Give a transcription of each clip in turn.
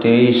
23,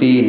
3।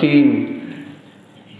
3।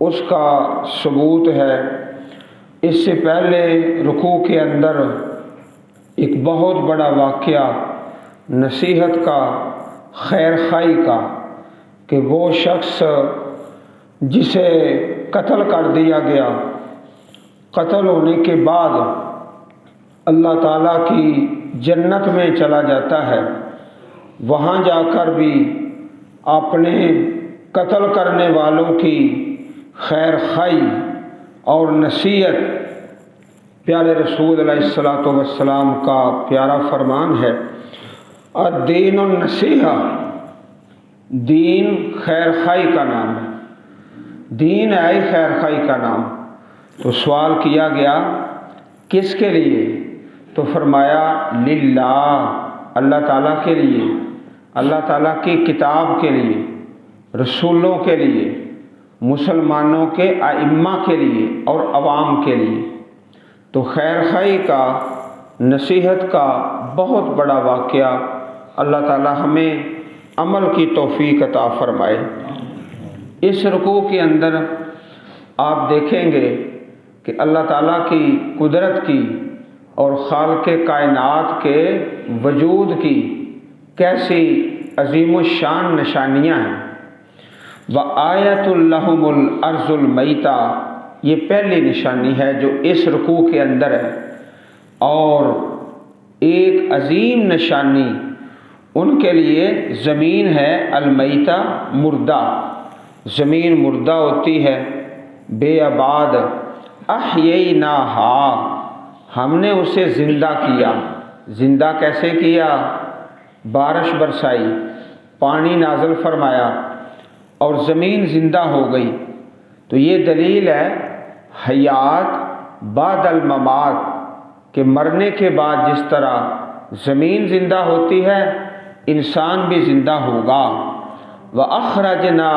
اس کا ثبوت ہے۔ اس سے پہلے رکوع کے اندر ایک بہت بڑا واقعہ نصیحت کا، خیر خواہی کا، کہ وہ شخص جسے قتل کر دیا گیا، قتل ہونے کے بعد اللہ تعالیٰ کی جنت میں چلا جاتا ہے، وہاں جا کر بھی اپنے قتل کرنے والوں کی خیر خواہی اور نصیحت، پیارے رسول علیہ الصلوۃ والسلام کا پیارا فرمان ہے، الدین النصیحہ، دین خیر خواہی کا نام ہے، دین ہے خیر خواہی کا نام۔ تو سوال کیا گیا کس کے لیے؟ تو فرمایا للہ، اللہ تعالیٰ کے لیے، اللہ تعالیٰ کی کتاب کے لیے، رسولوں کے لیے، مسلمانوں کے ائمہ کے لیے اور عوام کے لیے۔ تو خیر خواہی کا، نصیحت کا بہت بڑا واقعہ، اللہ تعالیٰ ہمیں عمل کی توفیق عطا فرمائے۔ اس رکوع کے اندر آپ دیکھیں گے کہ اللہ تعالیٰ کی قدرت کی اور خالق کائنات کے وجود کی کیسی عظیم الشان نشانیاں ہیں۔ وآیۃ لہم الارض المیتہ، یہ پہلی نشانی ہے جو اس رکوع کے اندر ہے، اور ایک عظیم نشانی ان کے لیے زمین ہے المیتہ، مردہ، زمین مردہ ہوتی ہے، بے آباد، احییناہا، ہم نے اسے زندہ کیا۔ زندہ کیسے کیا؟ بارش برسائی، پانی نازل فرمایا اور زمین زندہ ہو گئی۔ تو یہ دلیل ہے حیات بعد الممات، کہ مرنے کے بعد جس طرح زمین زندہ ہوتی ہے، انسان بھی زندہ ہوگا۔ وَأَخْرَجْنَا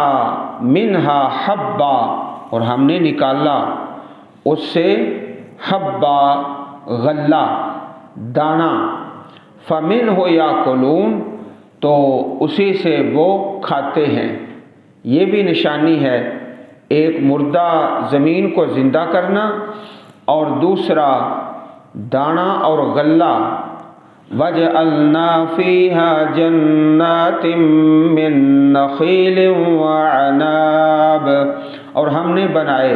مِنْهَا حَبًّا، اور ہم نے نکالا اس سے حبّا، غلہ، دانہ، فَمِنْهُ يَأْكُلُونَ، تو اسی سے وہ کھاتے ہیں۔ یہ بھی نشانی ہے، ایک مردہ زمین کو زندہ کرنا، اور دوسرا دانہ اور غلہ۔ وَجَعَلْنَا فِيهَا جَنَّاتٍ مِّن نَخِيلٍ وَعَنَابٍ، اور ہم نے بنائے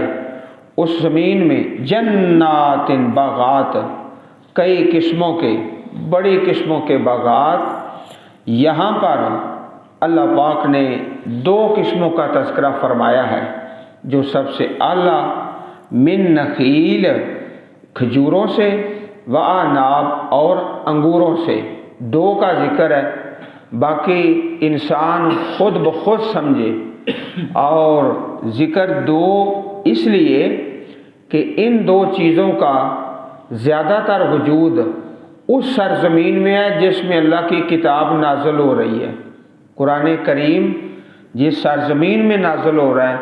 اس زمین میں جنات، باغات، کئی قسموں کے، بڑی قسموں کے باغات۔ یہاں پر اللہ پاک نے دو قسموں کا تذکرہ فرمایا ہے، جو سب سے اعلیٰ من نخیل، کھجوروں سے، وعناب، اور انگوروں سے، دو کا ذکر ہے، باقی انسان خود بخود سمجھے، اور ذکر دو اس لیے کہ ان دو چیزوں کا زیادہ تر وجود اس سرزمین میں ہے جس میں اللہ کی کتاب نازل ہو رہی ہے۔ قرآن کریم جس سرزمین میں نازل ہو رہا ہے،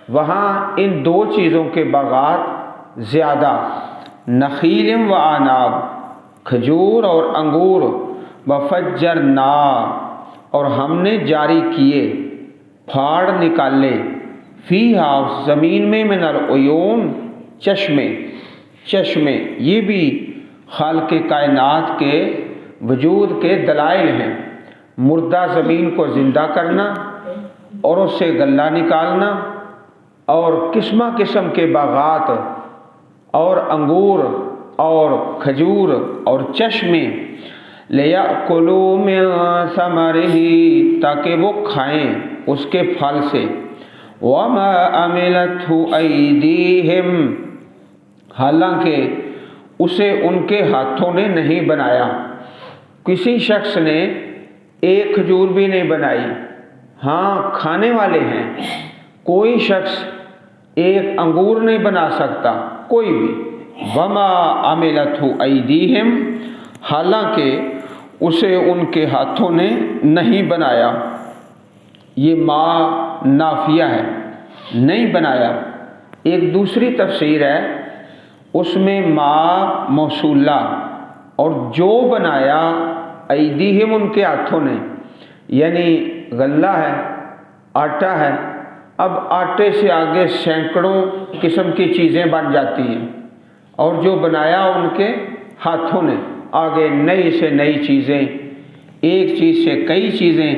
وہاں ان دو چیزوں کے باغات زیادہ، نخیل و عناب، کھجور اور انگور، وفجرنا، اور ہم نے جاری کیے، پھاڑ نکالے، فیہا، اس زمین میں، من العیون، چشمے، چشمے، یہ بھی خالق کائنات کے وجود کے دلائل ہیں۔ مردہ زمین کو زندہ کرنا اور اس سے غلہ نکالنا، اور قسمہ قسم کے باغات اور انگور اور کھجور اور چشمے، لِيَأْكُلُوا مِن ثَمَرِهِ، تاکہ وہ کھائیں اس کے پھل سے، وَمَا عَمِلَتْهُ أَيْدِيهِمْ، حالانکہ اسے ان کے ہاتھوں نے نہیں بنایا۔ کسی شخص نے ایک کھجور بھی نہیں بنائی، ہاں کھانے والے ہیں، کوئی شخص ایک انگور نہیں بنا سکتا، کوئی بھی۔ وما عملتہ ایدیہم، حالانکہ اسے ان کے ہاتھوں نے نہیں بنایا۔ یہ ما نافیہ ہے، نہیں بنایا۔ ایک دوسری تفسیر ہے، اس میں ما موصولہ، اور جو بنایا ایدیہم، ان کے ہاتھوں نے، یعنی غلہ ہے، آٹا ہے، اب آٹے سے آگے سینکڑوں قسم کی چیزیں بن جاتی ہیں، اور جو بنایا ان کے ہاتھوں نے، آگے نئی سے نئی چیزیں، ایک چیز سے کئی چیزیں۔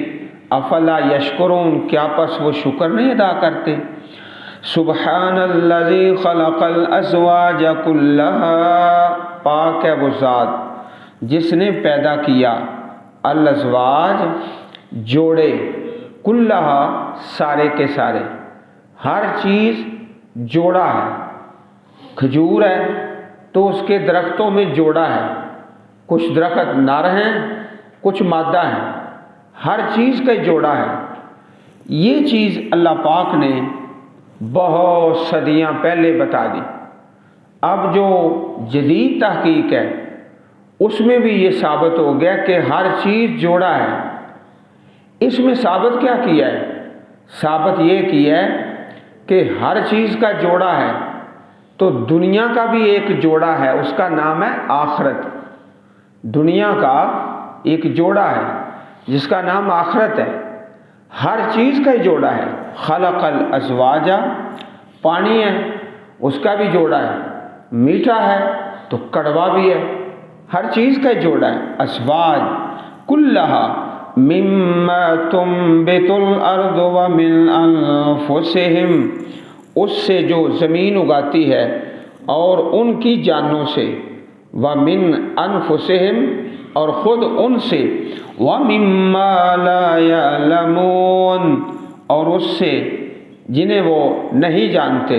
افلا یشکرون، کیا پس وہ شکر نہیں ادا کرتے؟ سبحان الذی خلق الازواج کلھا، پاک ہے وہ ذات جس نے پیدا کیا الازواج، جوڑے، کلھا، سارے کے سارے، ہر چیز جوڑا ہے۔ کھجور ہے تو اس کے درختوں میں جوڑا ہے، کچھ درخت نر ہیں، کچھ مادہ ہیں، ہر چیز کا جوڑا ہے۔ یہ چیز اللہ پاک نے بہت صدیاں پہلے بتا دی۔ اب جو جدید تحقیق ہے اس میں بھی یہ ثابت ہو گیا کہ ہر چیز جوڑا ہے۔ اس میں ثابت کیا کیا ہے؟ ثابت یہ کیا ہے کہ ہر چیز کا جوڑا ہے تو دنیا کا بھی ایک جوڑا ہے، اس کا نام ہے آخرت۔ دنیا کا ایک جوڑا ہے جس کا نام آخرت ہے، ہر چیز کا ہی جوڑا ہے۔ خلق الازواج، پانی ہے اس کا بھی جوڑا ہے، میٹھا ہے تو کڑوا بھی ہے، ہر چیز کا ہی جوڑا ہے۔ ازواج کلھا مما تنبت الارض ومن انفسہم، اس سے جو زمین اگاتی ہے اور ان کی جانوں سے، ومن انفسہم، اور خود ان سے، ومما لا یعلمون، اور اس سے جنہیں وہ نہیں جانتے۔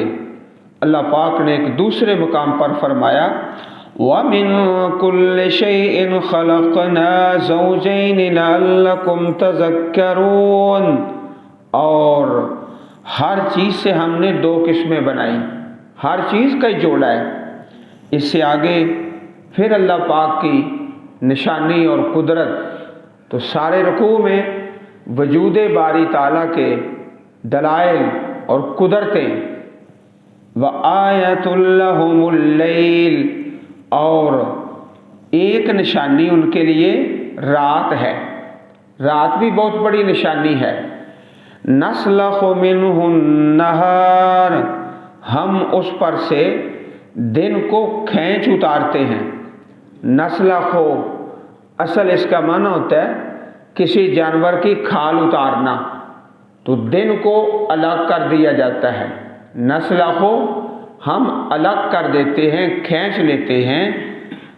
اللہ پاک نے ایک دوسرے مقام پر فرمایا وَمِن كُلِّ شَيْءٍ خَلَقْنَا زَوْجَيْنِ لَعَلَّكُمْ تَذَكَّرُونَ، اور ہر چیز سے ہم نے دو قسمیں بنائی، ہر چیز کا ہی جوڑا ہے۔ اس سے آگے پھر اللہ پاک کی نشانی اور قدرت، تو سارے رکوع میں وجود باری تعالیٰ کے دلائل اور قدرتیں۔ وَآیَةٌ لَهُمُ اللَّیْلُ، اور ایک نشانی ان کے لیے رات ہے، رات بھی بہت بڑی نشانی ہے۔ نَسْلَخُ مِنْهُ النَّهَارَ، ہم اس پر سے دن کو کھینچ اتارتے ہیں۔ نسلخ، اصل اس کا معنی ہوتا ہے کسی جانور کی کھال اتارنا، تو دن کو الگ کر دیا جاتا ہے۔ نسلخ، ہم الگ کر دیتے ہیں، کھینچ لیتے ہیں،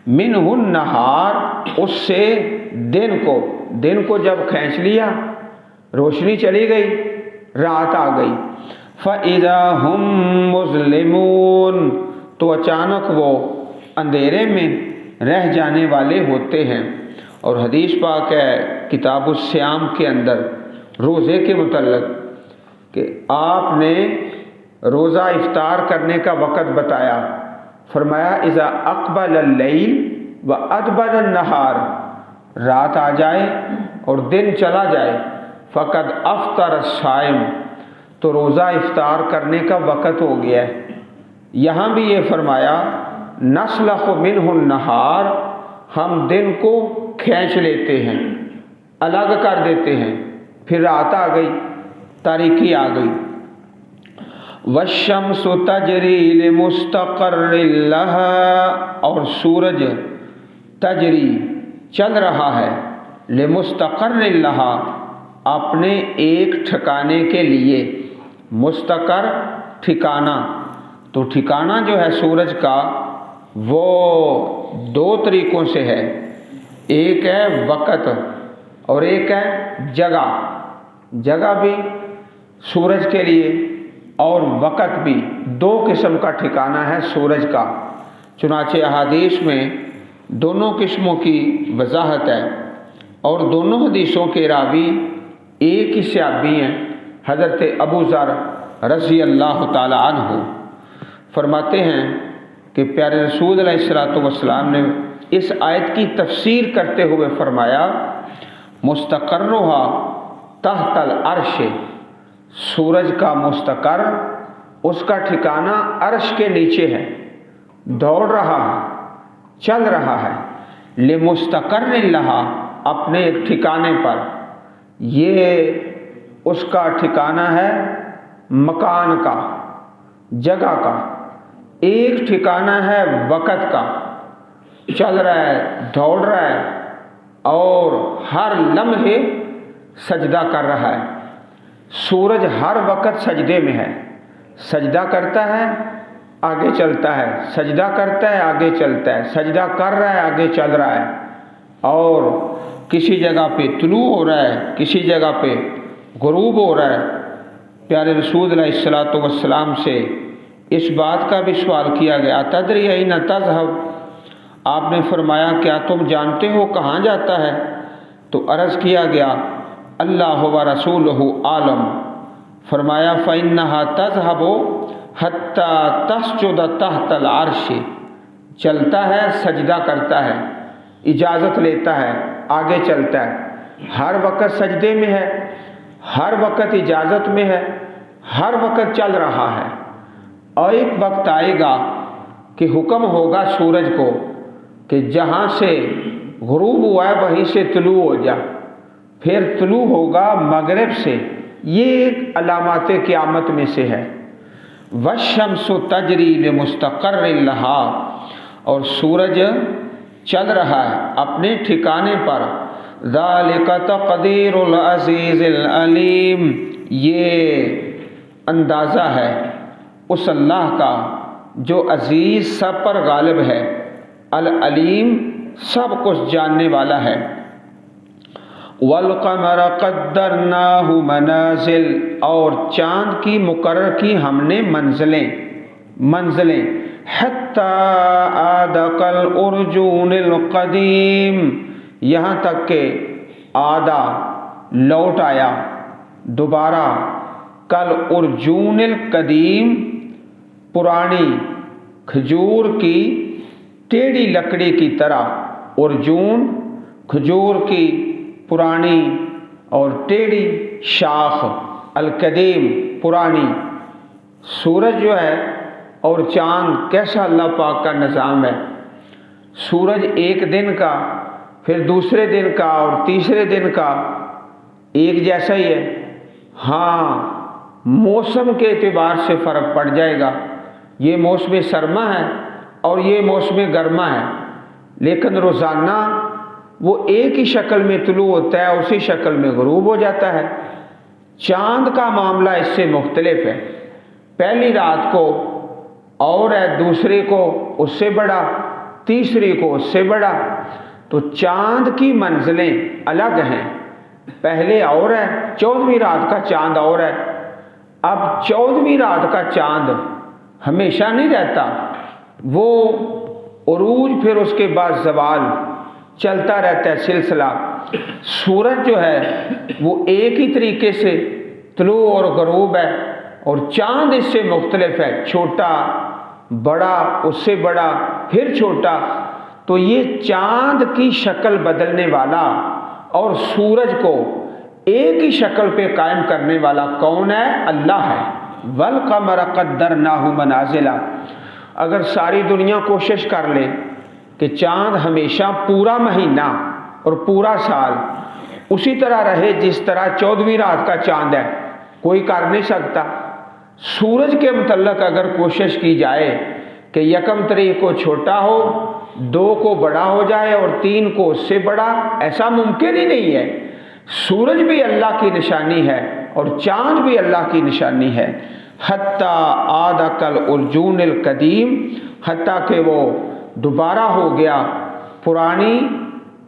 منہ النہار، اس سے دن کو جب کھینچ لیا، روشنی چلی گئی، رات آ گئی۔ فَإِذَا هُمْ مُظْلِمُونَ، تو اچانک وہ اندھیرے میں رہ جانے والے ہوتے ہیں۔ اور حدیث پاک ہے کتاب الصیام کے اندر روزے کے متعلق کہ آپ نے روزہ افطار کرنے کا وقت بتایا، فرمایا اذا اقبل اللیل و ادبر النہار، رات آ جائے اور دن چلا جائے، فقد افطر الصائم، تو روزہ افطار کرنے کا وقت ہو گیا ہے۔ یہاں بھی یہ فرمایا نسلخ منہ النہار، ہم دن کو کھینچ لیتے ہیں، الگ کر دیتے ہیں، پھر رات آ گئی، تاریکی آ گئی۔ والشمس تجری لمستقر لها، اور سورج تجری چل رہا ہے، لمستقر لها، اپنے ایک ٹھکانے کے لیے۔ مستقر ٹھکانہ، تو ٹھکانہ جو ہے سورج کا وہ دو طریقوں سے ہے، ایک ہے وقت اور ایک ہے جگہ۔ جگہ بھی سورج کے لیے اور وقت بھی، دو قسم کا ٹھکانہ ہے سورج کا۔ چنانچہ احادیث میں دونوں قسموں کی وضاحت ہے، اور دونوں حدیثوں کے راوی ایک ہی صحابی ہیں، حضرت ابو ذر رضی اللہ تعالی عنہ۔ فرماتے ہیں کہ پیارے رسول علیہ الصلوۃ والسلام نے اس آیت کی تفسیر کرتے ہوئے فرمایا مستقرھا تحت العرش، سورج کا مستقر، اس کا ٹھکانہ عرش کے نیچے ہے، دوڑ رہا ہے، چل رہا ہے، لمستقر لہا، اپنے ایک ٹھکانے پر۔ یہ اس کا ٹھکانہ ہے مکان کا، جگہ کا، ایک ٹھکانہ ہے وقت کا، چل رہا ہے، دوڑ رہا ہے اور ہر لمحے سجدہ کر رہا ہے۔ سورج ہر وقت سجدے میں ہے، سجدہ کرتا ہے آگے چلتا ہے، سجدہ کرتا ہے آگے چلتا ہے، سجدہ کر رہا ہے آگے چل رہا ہے، اور کسی جگہ پہ طلوع ہو رہا ہے، کسی جگہ پہ غروب ہو رہا ہے۔ پیارے رسول علیہ الصلوۃ والسلام سے اس بات کا بھی سوال کیا گیا، تدری این تذہب، آپ نے فرمایا کیا تم جانتے ہو کہاں جاتا ہے؟ تو عرض کیا گیا اللہ و رسولہ عالم، فرمایا فإنها تذهب حتى تسجد تحت العرش، چلتا ہے سجدہ کرتا ہے، اجازت لیتا ہے آگے چلتا ہے، ہر وقت سجدے میں ہے، ہر وقت اجازت میں ہے، ہر وقت چل رہا ہے، اور ایک وقت آئے گا کہ حکم ہوگا سورج کو کہ جہاں سے غروب ہوا ہے وہیں سے طلوع ہو جا، پھر طلوع ہوگا مغرب سے، یہ ایک علامات قیامت میں سے ہے۔ والشمس تجری لمستقر لها، اور سورج چل رہا ہے اپنے ٹھکانے پر، ذالک تقدیر العزیز العلیم، یہ اندازہ ہے اس اللہ کا جو عزیز سب پر غالب ہے، العلیم سب کچھ جاننے والا ہے۔ والقمر قدرناہ منازل، اور چاند کی مقرر کی ہم نے منزلیں، حتی عاد کالارجون القدیم، یہاں تک کہ آدھا لوٹ آیا دوبارہ، کالارجون القدیم، پرانی کھجور کی ٹیڑھی لکڑی کی طرح، ارجون کھجور کی پرانی اور ٹیڑھی شاخ، القدیم پرانی۔ سورج جو ہے اور چاند کیسا اللہ پاک کا نظام ہے، سورج ایک دن کا، پھر دوسرے دن کا اور تیسرے دن کا ایک جیسا ہی ہے، ہاں موسم کے اعتبار سے فرق پڑ جائے گا، یہ موسم سرما ہے اور یہ موسم گرما ہے، لیکن روزانہ وہ ایک ہی شکل میں طلوع ہوتا ہے، اسی شکل میں غروب ہو جاتا ہے۔ چاند کا معاملہ اس سے مختلف ہے، پہلی رات کو اور ہے، دوسرے کو اس سے بڑا، تیسری کو اس سے بڑا، تو چاند کی منزلیں الگ ہیں، پہلے اور ہے، 14ویں رات کا چاند اور ہے۔ اب 14ویں رات کا چاند ہمیشہ نہیں رہتا، وہ عروج پھر اس کے بعد زوال چلتا رہتا ہے سلسلہ۔ سورج جو ہے وہ ایک ہی طریقے سے طلوع اور غروب ہے، اور چاند اس سے مختلف ہے، چھوٹا بڑا، اس سے بڑا پھر چھوٹا، تو یہ چاند کی شکل بدلنے والا اور سورج کو ایک ہی شکل پہ قائم کرنے والا کون ہے؟ اللہ ہے۔ والقمر قدرناہ منازل، اگر ساری دنیا کوشش کر لے کہ چاند ہمیشہ پورا مہینہ اور پورا سال اسی طرح رہے جس طرح 14ویں رات کا چاند ہے، کوئی کر نہیں سکتا۔ سورج کے متعلق اگر کوشش کی جائے کہ 1 تاریخ کو چھوٹا ہو، 2 کو بڑا ہو جائے اور 3 کو اس سے بڑا، ایسا ممکن ہی نہیں ہے۔ سورج بھی اللہ کی نشانی ہے اور چاند بھی اللہ کی نشانی ہے۔ حتیٰ عاد کالارجون القدیم، حتیٰ کہ وہ دوبارہ ہو گیا پرانی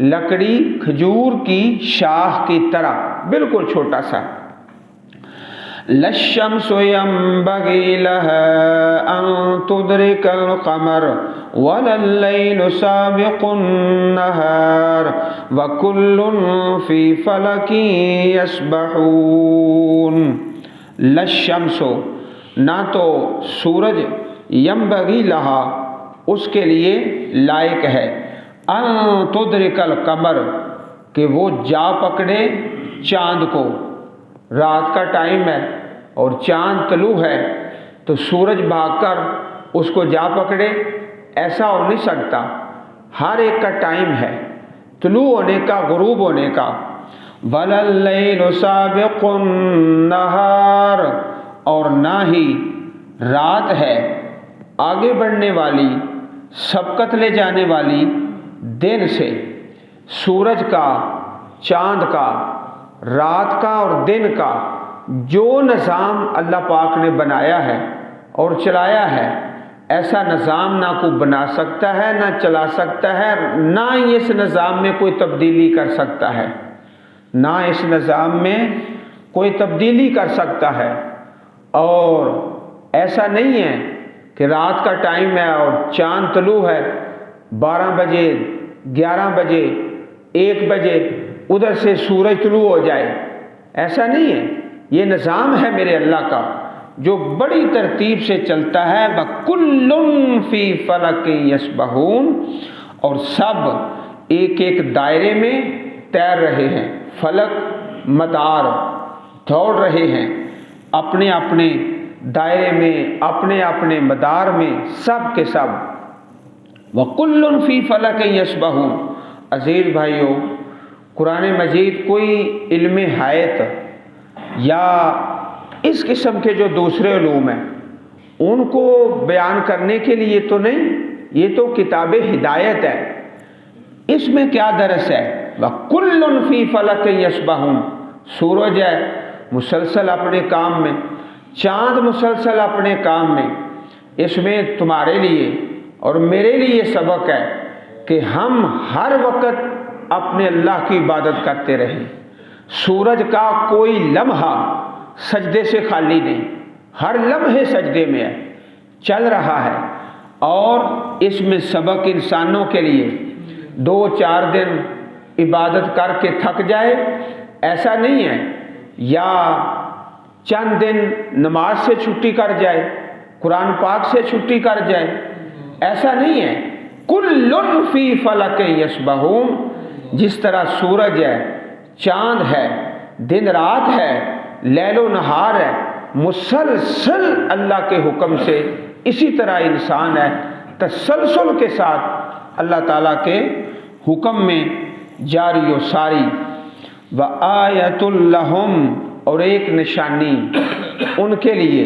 لکڑی کھجور کی شاخ کی طرح، بالکل چھوٹا سا۔ للشمس ينبغي لها أن تدرك القمر ولا الليل سابق النهار وكل في فلك يسبحون۔ للشمس، نہ تو سورج، ينبغي لها، اس کے لیے لائق ہے، ان تدرک القمر، کہ وہ جا پکڑے چاند کو، رات کا ٹائم ہے اور چاند طلوع ہے تو سورج بھاگ کر اس کو جا پکڑے، ایسا ہو نہیں سکتا، ہر ایک کا ٹائم ہے طلوع ہونے کا، غروب ہونے کا۔ وَلَلَّيْلُ سَابِقُ النَّهَارِ، اور نہ ہی رات ہے آگے بڑھنے والی، سبقت لے جانے والی دن سے۔ سورج کا، چاند کا، رات کا اور دن کا جو نظام اللہ پاک نے بنایا ہے اور چلایا ہے، ایسا نظام نہ کوئی بنا سکتا ہے، نہ چلا سکتا ہے، نہ ہی اس نظام میں کوئی تبدیلی کر سکتا ہے، نہ اس نظام میں کوئی تبدیلی کر سکتا ہے۔ اور ایسا نہیں ہے کہ رات کا ٹائم ہے اور چاند طلوع ہے 12 بجے، 11 بجے، 1 بجے ادھر سے سورج طلوع ہو جائے، ایسا نہیں ہے۔ یہ نظام ہے میرے اللہ کا جو بڑی ترتیب سے چلتا ہے۔ وَكُلٌّ فِي فَلَكٍ يَسْبَحُونَ، اور سب ایک ایک دائرے میں تیر رہے ہیں۔ فلک مدار، دوڑ رہے ہیں اپنے اپنے دائرے میں، اپنے اپنے مدار میں، سب کے سب۔ وَكُلٌّ فِي فَلَكٍ يَسْبَحُونَ۔ عزیز بھائیو، قرآن مجید کوئی علم حیات یا اس قسم کے جو دوسرے علوم ہیں ان کو بیان کرنے کے لیے تو نہیں، یہ تو کتاب ہدایت ہے۔ اس میں کیا درس ہے؟ وَكُلٌّ فِي فَلَكٍ يَسْبَحُونَ۔ سورج ہے مسلسل اپنے کام میں، چاند مسلسل اپنے کام میں۔ اس میں تمہارے لیے اور میرے لیے سبق ہے کہ ہم ہر وقت اپنے اللہ کی عبادت کرتے رہیں۔ سورج کا کوئی لمحہ سجدے سے خالی نہیں، ہر لمحے سجدے میں ہے، چل رہا ہے۔ اور اس میں سبق انسانوں کے لیے 2-4 دن عبادت کر کے تھک جائے ایسا نہیں ہے، یا چند دن نماز سے چھٹی کر جائے، قرآن پاک سے چھٹی کر جائے، ایسا نہیں ہے۔ کُلٌّ فِی فَلَكٍ يَسْبَحُونَ۔ جس طرح سورج ہے، چاند ہے، دن رات ہے، لیل و نہار ہے، مسلسل اللہ کے حکم سے، اسی طرح انسان ہے، تسلسل کے ساتھ اللہ تعالیٰ کے حکم میں جاری و ساری۔ وَآیَةٌ لَهُمْ، اور ایک نشانی ان کے لیے،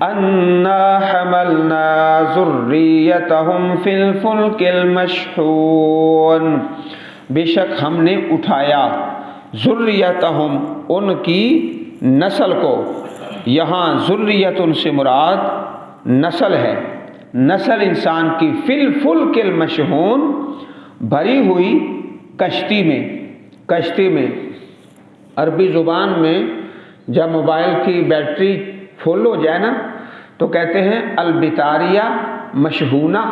اَنَّا حَمَلْنَا ذُرِّيَّتَهُمْ فِي الْفُلْكِ الْمَشْحُونِ، بے شک ہم نے اٹھایا ذُرِّيَّتَهُمْ، ان کی نسل کو۔ یہاں ذریت سے مراد نسل ہے، نسل انسان کی، فی الفلک المشحون، بھری ہوئی کشتی میں۔ کشتی میں عربی زبان میں جب موبائل کی بیٹری فل ہو جائے نا تو کہتے ہیں البطاریہ مشحونہ،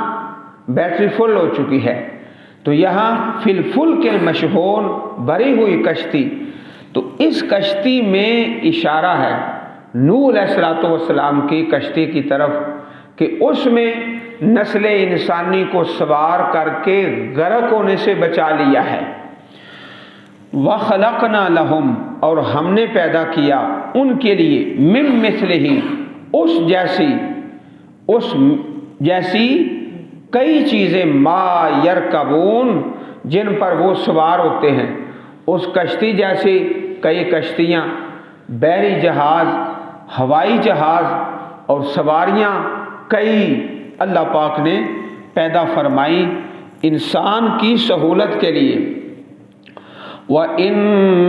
بیٹری فل ہو چکی ہے۔ تو یہاں فی الفلک المشحون، بھری ہوئی کشتی، تو اس کشتی میں اشارہ ہے نوح علیہ السلام کی کشتی کی طرف کہ اس میں نسل انسانی کو سوار کر کے غرق ہونے سے بچا لیا ہے۔ وَخَلَقْنَا لَهُمْ، اور ہم نے پیدا کیا ان کے لیے، مِن مِثْلِهِ، اس جیسی کئی چیزیں، ما یرکبون، جن پر وہ سوار ہوتے ہیں، اس کشتی جیسی کئی کشتیاں، بحری جہاز، ہوائی جہاز اور سواریاں کئی اللہ پاک نے پیدا فرمائی انسان کی سہولت کے لیے۔ وَإِن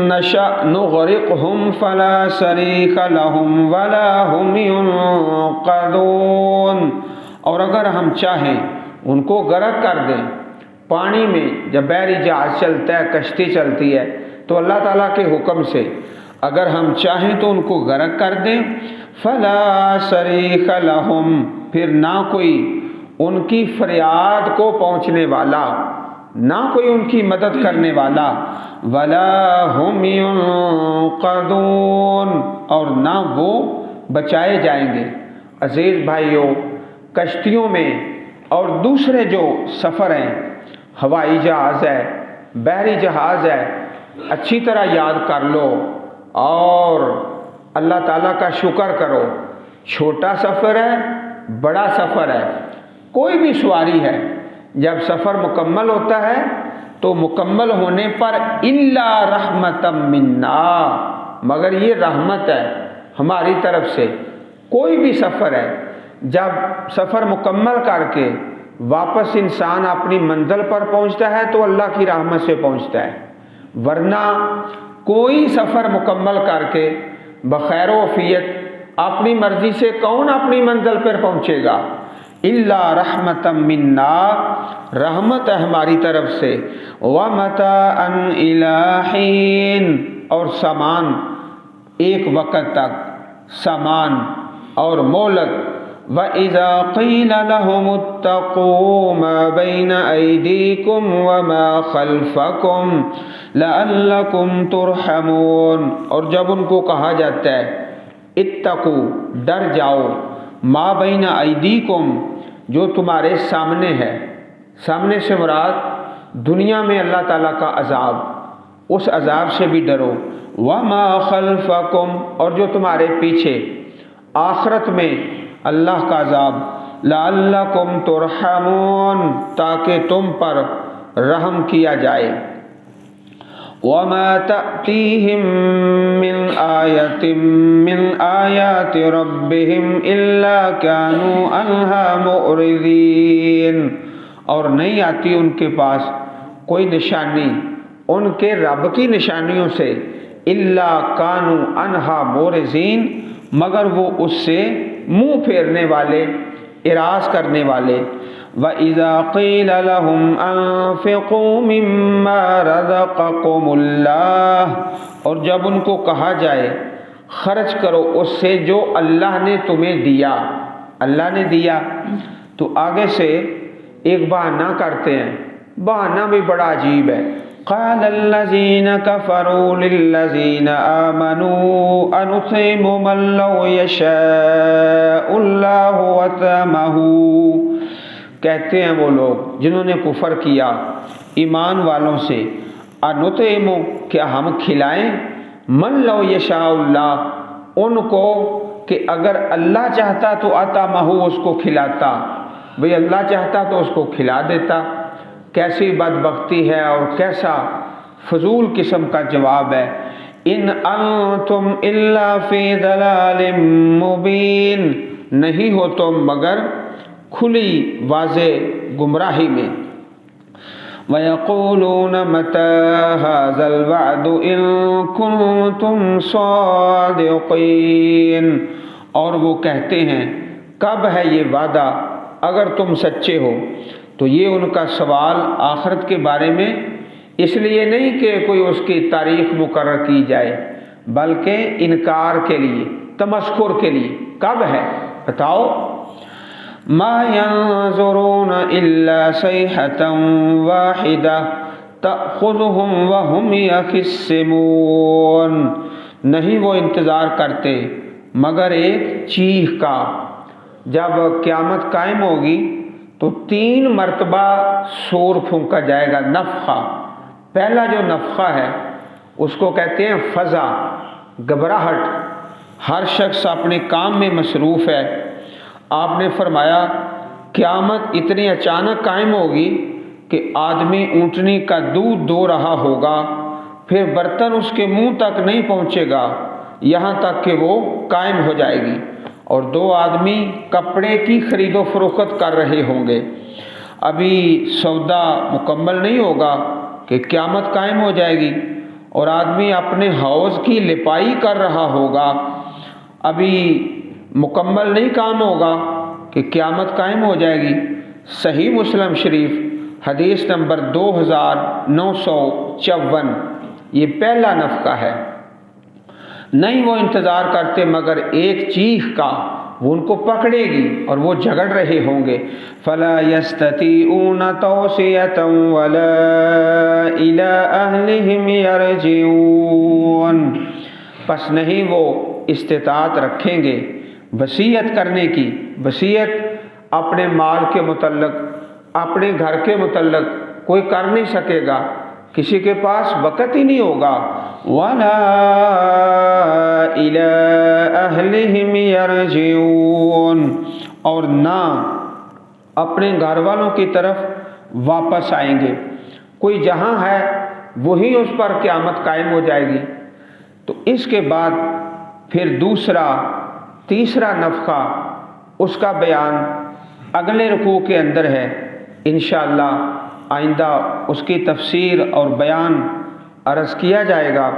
نَّشَأْ نُغْرِقْهُمْ فَلَا صَرِيخَ لَهُمْ وَلَا هُمْ يُنقَذُونَ، اور اگر ہم چاہیں ان کو غرق کر دیں پانی میں، جب بحری جہاز چلتا ہے، کشتی چلتی ہے تو اللہ تعالیٰ کے حکم سے اگر ہم چاہیں تو ان کو غرق کر دیں، فَلَا صَرِيخَ لَهُمْ، پھر نہ کوئی ان کی فریاد کو پہنچنے والا، نہ کوئی ان کی مدد کرنے والا، وَلَا هُمْ يُنقَذُونَ، اور نہ وہ بچائے جائیں گے۔ عزیز بھائیوں، کشتیوں میں اور دوسرے جو سفر ہیں، ہوائی جہاز ہے، بحری جہاز ہے، اچھی طرح یاد کر لو اور اللہ تعالیٰ کا شکر کرو۔ چھوٹا سفر ہے، بڑا سفر ہے، کوئی بھی سواری ہے، جب سفر مکمل ہوتا ہے تو مکمل ہونے پر الا رحمتا منا، مگر یہ رحمت ہے ہماری طرف سے، کوئی بھی سفر ہے، جب سفر مکمل کر کے واپس انسان اپنی منزل پر پہنچتا ہے تو اللہ کی رحمت سے پہنچتا ہے، ورنہ کوئی سفر مکمل کر کے بخیر و عافیت اپنی مرضی سے کون اپنی منزل پر پہنچے گا؟ الا رحمتا منا، رحمت ہے ہماری طرف سے، ومتاعا الی حین، اور سامان ایک وقت تک، سامان اور مہلت۔ وَإِذَا قِيلَ لَهُمُ اتَّقُوا مَا بَيْنَ أَيْدِيكُمْ وَمَا خَلْفَكُمْ لَعَلَّكُمْ تُرْحَمُونَ، اور جب ان کو کہا جاتا ہے اتقوا، ڈر جاؤ، ما بین ایدیکم، جو تمہارے سامنے ہے، سامنے سے مراد دنیا میں اللہ تعالیٰ کا عذاب، اس عذاب سے بھی ڈرو، وما خلفکم، اور جو تمہارے پیچھے آخرت میں اللہ کا عذاب، لعلکم ترحمون، تاکہ تم پر رحم کیا جائے۔ وما تأتیہم من آیت من آیات ربہم الا کانوا عنہا معرضین، اور نہیں آتی ان کے پاس کوئی نشانی ان کے رب کی نشانیوں سے، الا کانوا عنہا معرضین، مگر وہ اس سے منہ پھیرنے والے، اعراض کرنے والے۔ وَإِذَا قِيلَ لَهُمْ أَنفِقُوا مِمَّا رَزَقَكُمُ اللَّهُ، اور جب ان کو کہا جائے خرچ کرو اس سے جو اللہ نے تمہیں دیا، اللہ نے دیا، تو آگے سے ایک بہانہ کرتے ہیں، بہانہ بھی بڑا عجیب ہے۔ قَالَ الَّذِينَ كَفَرُوا لِلَّذِينَ آمَنُوا أَنُطْعِمُ مَن لَّوْ يَشَاءُ اللَّهُ وَطَعَمَهُ، کہتے ہیں وہ لوگ جنہوں نے کفر کیا ایمان والوں سے، انطعم، کیا ہم کھلائیں، من لو یشاء اللہ، ان کو کہ اگر اللہ چاہتا تو اطعمہ، اس کو کھلاتا، بھئی اللہ چاہتا تو اس کو کھلا دیتا۔ کیسی بدبختی ہے اور کیسا فضول قسم کا جواب ہے۔ ان انتم الا فی ضلال مبین، نہیں ہو تم مگر کھلی واضح گمراہی میں۔ وَيَقُولُونَ مَتَى هَذَا الْوَعْدُ إِن كُنتُمْ صَادِقِينَ، اور وہ کہتے ہیں کب ہے یہ وعدہ اگر تم سچے ہو۔ تو یہ ان کا سوال آخرت کے بارے میں اس لیے نہیں کہ کوئی اس کی تاریخ مقرر کی جائے، بلکہ انکار کے لیے، تمسخر کے لیے، کب ہے بتاؤ۔ ما ينظرون الا صيحة واحدة تأخذهم وهم يخصمون، نہیں وہ انتظار کرتے مگر ایک چیخ کا، جب قیامت قائم ہوگی تو 3 مرتبہ سور پھونکا جائے گا، نفخہ۔ پہلا جو نفخہ ہے اس کو کہتے ہیں فزع، گھبراہٹ، ہر شخص اپنے کام میں مصروف ہے۔ آپ نے فرمایا قیامت اتنی اچانک قائم ہوگی کہ آدمی اونٹنی کا دودھ دو رہا ہوگا، پھر برتن اس کے منہ تک نہیں پہنچے گا یہاں تک کہ وہ قائم ہو جائے گی، اور 2 آدمی کپڑے کی خرید و فروخت کر رہے ہوں گے، ابھی سودا مکمل نہیں ہوگا کہ قیامت قائم ہو جائے گی، اور آدمی اپنے حوض کی لپائی کر رہا ہوگا، ابھی مکمل نہیں کام ہوگا کہ قیامت قائم ہو جائے گی۔ صحیح مسلم شریف حدیث نمبر 2954، یہ پہلا نفخہ ہے۔ نہیں وہ انتظار کرتے مگر ایک چیخ کا، وہ ان کو پکڑے گی اور وہ جھگڑ رہے ہوں گے۔ فَلَا يَسْتَطِيعُونَ تَوْصِيَةً وَلَا إِلَىٰ أَهْلِهِمْ يَرْجِعُونَ، پس نہیں وہ استطاعت رکھیں گے وصیت کرنے کی، وصیت اپنے مال کے متعلق، اپنے گھر کے متعلق کوئی کر نہیں سکے گا، کسی کے پاس وقت ہی نہیں ہوگا۔ وَلَا إِلَىٰ أَهْلِهِمْ يَرْجِعُونَ، اور نہ اپنے گھر والوں کی طرف واپس آئیں گے۔ کوئی جہاں ہے وہی اس پر قیامت قائم ہو جائے گی۔ تو اس کے بعد پھر دوسرا تیسرا نفخہ اس کا بیان اگلے رکوع کے اندر ہے، انشاءاللہ آئندہ اس کی تفسیر اور بیان عرض کیا جائے گا۔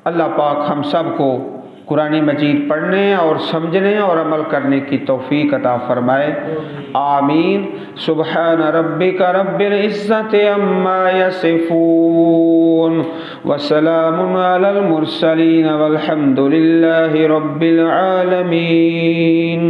اللہ پاک ہم سب کو قرآن مجید پڑھنے اور سمجھنے اور عمل کرنے کی توفیق عطا فرمائے، آمین۔ سبحان ربک رب العزت عما یصفون وسلام علی المرسلین والحمد للہ رب العالمین۔